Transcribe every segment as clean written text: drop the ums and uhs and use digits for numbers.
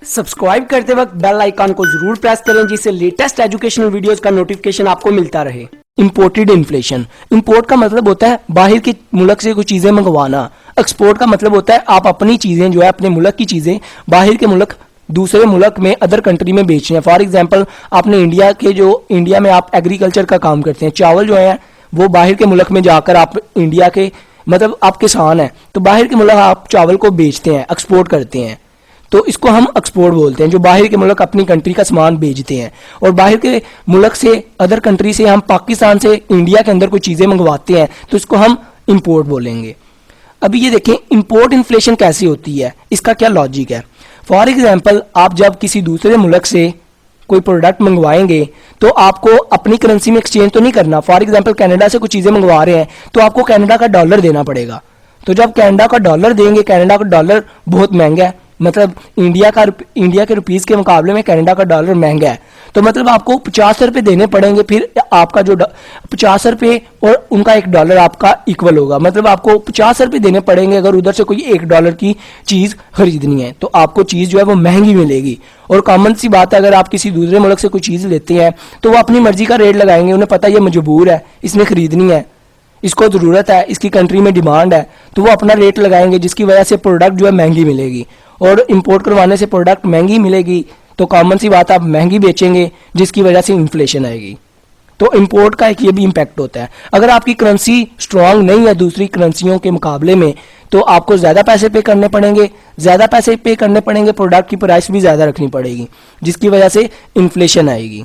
Subscribe करते वक्त bell icon को जरूर प्रेस करें जिससे लेटेस्ट एजुकेशनल वीडियोस का नोटिफिकेशन आपको मिलता रहे। इंपोर्टेड इन्फ्लेशन, इंपोर्ट का मतलब होता है बाहर के मुल्क से कुछ चीजें मंगवाना। एक्सपोर्ट का मतलब होता है आप अपनी चीजें जो है अपने मुल्क की चीजें बाहर के मुल्क दूसरे मुल्क में अदर कंट्री में बेचना है। फॉर एग्जाम्पल आपने इंडिया में आप एग्रीकल्चर का काम करते हैं, चावल जो है वो बाहर के मुल्क में जाकर आप इंडिया के मतलब आप किसान हैं तो बाहर के मुल्क आप चावल को बेचते हैं, एक्सपोर्ट करते हैं, तो इसको हम एक्सपोर्ट बोलते हैं। जो बाहर के मुल्क अपनी कंट्री का सामान बेचते हैं और बाहर के मुल्क से अदर कंट्री से हम पाकिस्तान से इंडिया के अंदर कोई चीज़ें मंगवाते हैं तो इसको हम इंपोर्ट बोलेंगे। अभी ये देखें इंपोर्ट इन्फ्लेशन कैसी होती है, इसका क्या लॉजिक है। फॉर एग्जाम्पल आप जब किसी दूसरे मुल्क से कोई प्रोडक्ट मंगवाएंगे तो आपको अपनी करेंसी में एक्सचेंज तो नहीं करना। फॉर एग्जाम्पल कनाडा से कुछ चीज़ें मंगवा रहे हैं तो आपको कनाडा का डॉलर देना पड़ेगा। तो जब कनाडा का डॉलर देंगे, कनाडा का डॉलर बहुत महंगा है, मतलब इंडिया के रुपीस के मुकाबले में कनाडा का डॉलर महंगा है, तो मतलब आपको 50 रुपये देने पड़ेंगे। फिर आपका जो 50 रुपये और उनका $1 आपका इक्वल होगा, मतलब आपको 50 रुपये देने पड़ेंगे अगर उधर से कोई $1 की चीज़ खरीदनी है तो आपको चीज़ जो है वो महंगी मिलेगी। और कॉमन सी बात है अगर आप किसी दूसरे मुल्क से कोई चीज़ लेते हैं तो वो अपनी मर्जी का रेट लगाएंगे, उन्हें पता है ये मजबूर है, इसने खरीदनी है, इसको ज़रूरत है, इसकी कंट्री में डिमांड है, तो वो अपना रेट लगाएंगे जिसकी वजह से प्रोडक्ट जो है महंगी मिलेगी। और इंपोर्ट करवाने से प्रोडक्ट महंगी मिलेगी तो कॉमन सी बात आप महंगी बेचेंगे जिसकी वजह से इन्फ्लेशन आएगी। तो इंपोर्ट का एक ये भी इम्पैक्ट होता है। अगर आपकी करेंसी स्ट्रांग नहीं है दूसरी करेंसियों के मुकाबले में तो आपको ज़्यादा पैसे पे करने पड़ेंगे, प्रोडक्ट की प्राइस भी ज़्यादा रखनी पड़ेगी जिसकी वजह से इन्फ्लेशन आएगी।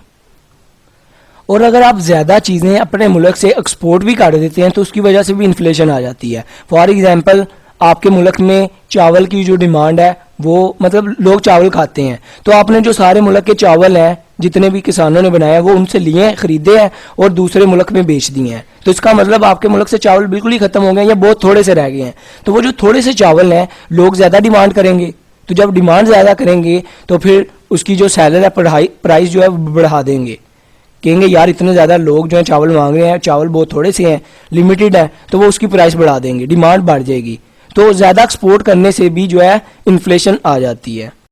और अगर आप ज़्यादा चीज़ें अपने मुल्क से एक्सपोर्ट भी कर देते हैं तो उसकी वजह से भी इन्फ्लेशन आ जाती है। फॉर एग्जांपल आपके मुल्क में चावल की जो डिमांड है वो मतलब लोग चावल खाते हैं तो आपने जो सारे मुल्क के चावल हैं जितने भी किसानों ने बनाया वो उनसे लिए हैं, खरीदे हैं और दूसरे मुल्क में बेच दिए हैं, तो इसका मतलब आपके मुल्क से चावल बिल्कुल ही खत्म हो गए या बहुत थोड़े से रह गए हैं। तो वो जो थोड़े से चावल हैं लोग ज़्यादा डिमांड करेंगे, तो जब डिमांड ज़्यादा करेंगे तो फिर उसकी जो सैलर है प्राइस जो है बढ़ा देंगे, कहेंगे यार इतने ज़्यादा लोग जो है चावल मांग रहे हैं, चावल बहुत थोड़े से हैं, लिमिटेड है, तो वो उसकी प्राइस बढ़ा देंगे, डिमांड बढ़ जाएगी। तो ज़्यादा एक्सपोर्ट करने से भी जो है इन्फ्लेशन आ जाती है।